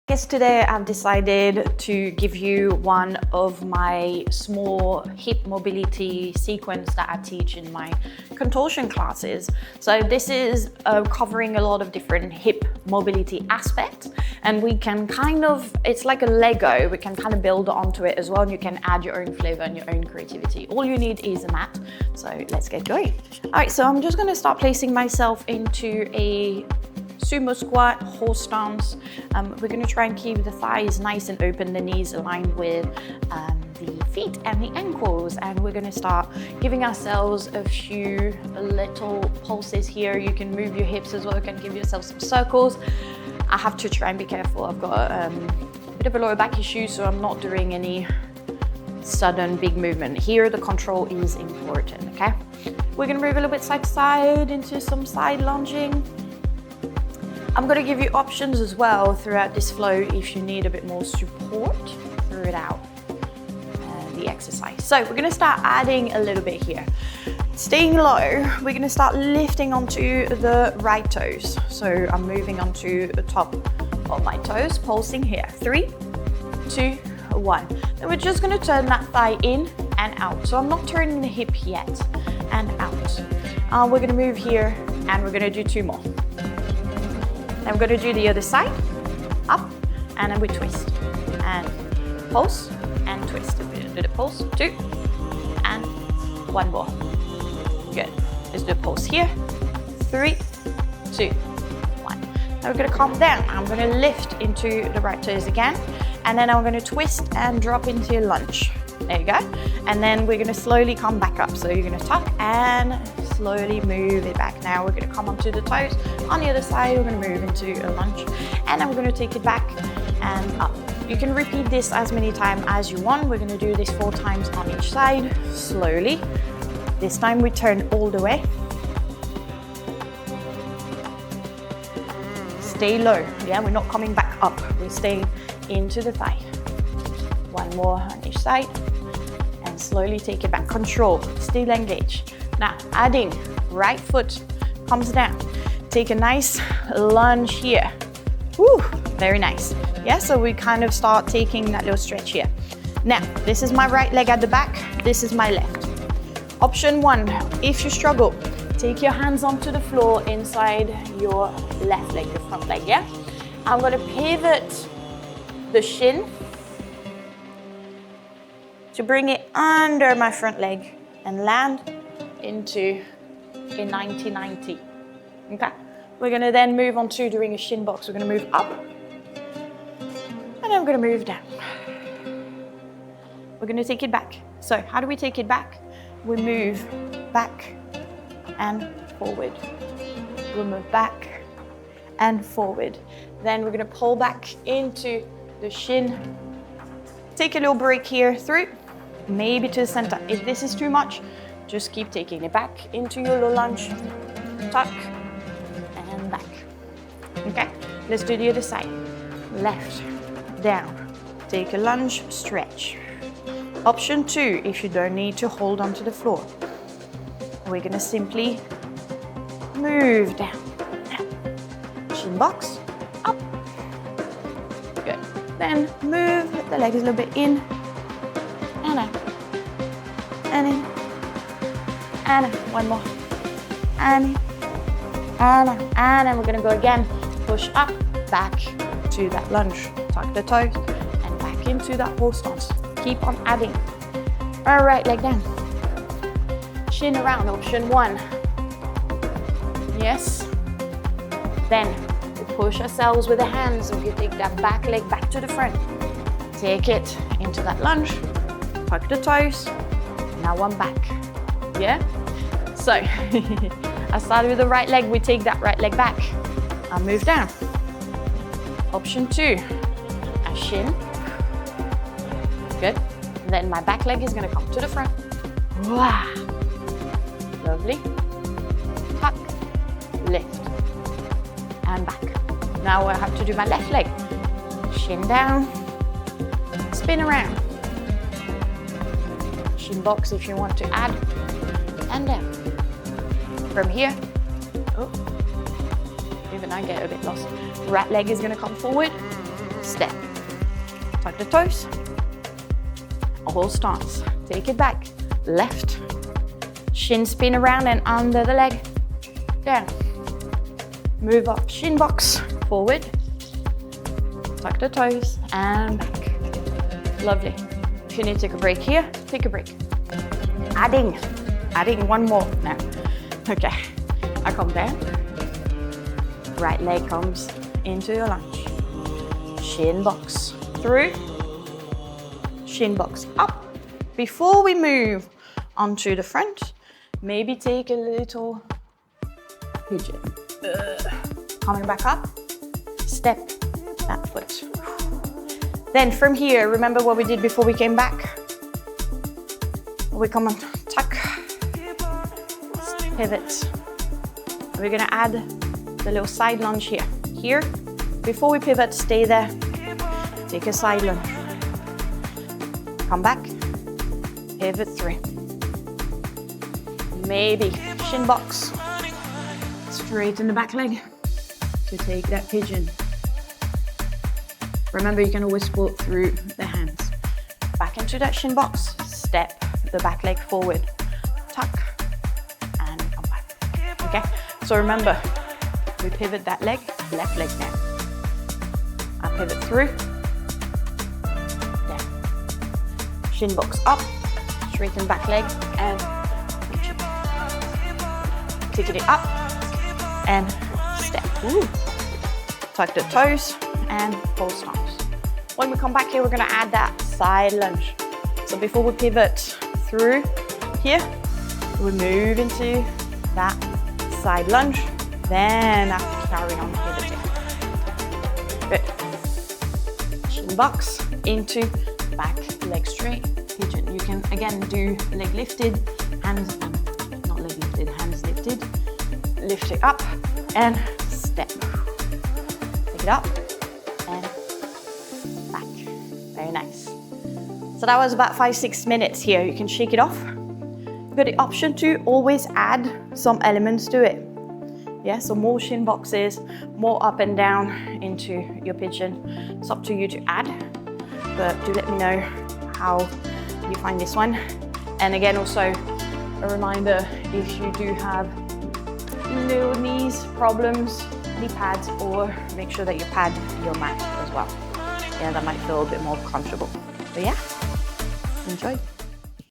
Yes, today I've decided to give you one of my small hip mobility sequence that I teach in my contortion classes. So this is covering a lot of different hip mobility aspects, and we can it's like a Lego, we can kind of build onto it as well, and you can add your own flavor and your own creativity. All you need is a mat, so let's get going. All right, so I'm just gonna start placing myself into a sumo squat, horse stance. We're going to try and keep the thighs nice and open, the knees aligned with the feet and the ankles. And we're going to start giving ourselves a few little pulses here. You can move your hips as well. You can give yourself some circles. I have to try and be careful. I've got a bit of a lower back issue, so I'm not doing any sudden big movement. Here, the control is important, okay? We're going to move a little bit side to side into some side lunging. I'm going to give you options as well throughout this flow if you need a bit more support throughout the exercise. So we're going to start adding a little bit here. Staying low, we're going to start lifting onto the right toes. So I'm moving onto the top of my toes, pulsing here. 3, 2, 1. Then we're just going to turn that thigh in and out. So I'm not turning the hip yet, and out. We're going to move here and we're going to do 2 more. Then we're going to do the other side, up, and then we twist, and pulse, and twist. We're going to do the pulse, 2, and 1 more. Good. Let's do a pulse here, 3, 2, 1. Now we're going to calm down. I'm going to lift into the right toes again, and then I'm going to twist and drop into a lunge. There you go. And then we're going to slowly come back up. So you're going to tuck and slowly move it back. Now we're going to come onto the toes. On the other side, we're going to move into a lunge, and then we're going to take it back and up. You can repeat this as many times as you want. We're going to do this 4 times on each side, slowly. This time we turn all the way. Stay low. Yeah, we're not coming back up. We're staying into the thigh. 1 more on each side, and slowly take it back. Control, still engage. Now, adding, right foot comes down. Take a nice lunge here. Woo, very nice. Yeah, so we kind of start taking that little stretch here. Now, this is my right leg at the back. This is my left. Option 1, if you struggle, take your hands onto the floor inside your left leg, the front leg, yeah? I'm gonna pivot the shin to bring it under my front leg and land into a 90-90. Okay, we're gonna then move on to doing a shin box. We're gonna move up, and then we're gonna move down. We're gonna take it back. So how do we take it back? We move back and forward. We'll move back and forward. Then we're gonna pull back into the shin. Take a little break here through, maybe to the center. If this is too much, just keep taking it back into your low lunge, tuck, and back. Okay, let's do the other side. Left, down, take a lunge, stretch. Option 2, if you don't need to hold onto the floor, we're gonna simply move down. Shin box, up. Good. Then move the legs a little bit in, and out, and in, and out. 1 more, and in, and out. And then we're gonna go again. Push up, back to that lunge. Tuck the toes, and back into that horse stance. Keep on adding. All right, leg down. Shin around, option 1. Yes. Then we push ourselves with the hands. We take that back leg back to the front. Take it into that lunge. Tuck the toes. Now 1 back. Yeah? So, I started with the right leg. We take that right leg back. I'll move down. Option 2. A shin. Good. And then my back leg is going to come to the front. Wow. Lovely. Tuck, lift, and back. Now I have to do my left leg. Shin down, spin around. Shin box if you want to add, and down. From here, oh, even I get a bit lost. Right leg is going to come forward. step. Tuck the toes. A whole stance. Take it back. Left. Shin spin around and under the leg. Down. Move up, shin box. Forward. Tuck the toes and back. Lovely. If you need to take a break here, take a break. Adding one more now. Okay, I come down. Right leg comes into your lunge. Shin box through. Shin box up. Before we move onto the front, maybe take a little pigeon. Coming back up, step that foot. Then from here, remember what we did before we came back? We come on, tuck, pivot. We're gonna add the little side lunge here. Here, before we pivot, stay there. Take a side lunge. Come back, pivot through. Maybe shin box. Straighten the back leg to take that pigeon. Remember, you can always pull through the hands. Back into that shin box, step the back leg forward, tuck, and come back. Okay, so remember, we pivot that leg, left leg down. I pivot through, down. Shin box up, straighten back leg, and take it up, and step. Ooh. Tuck the toes, and full stance. When we come back here, we're gonna add that side lunge. So before we pivot through here, we move into that side lunge, then after carry on pivoting. Good. Shin box into back leg straight pigeon. You can again do leg lifted, hands, not leg lifted, hands lifted. Lift it up and step. Take it up and back. Very nice. So that was about 5-6 minutes here. You can shake it off. You've got the option to always add some elements to it. Yeah, so more shin boxes, more up and down into your pigeon. It's up to you to add, but do let me know how you find this one. And again, also a reminder, if you do have little knees problems, knee pads, or make sure that you pad your mat as well. Yeah, that might feel a bit more comfortable. But yeah, enjoy.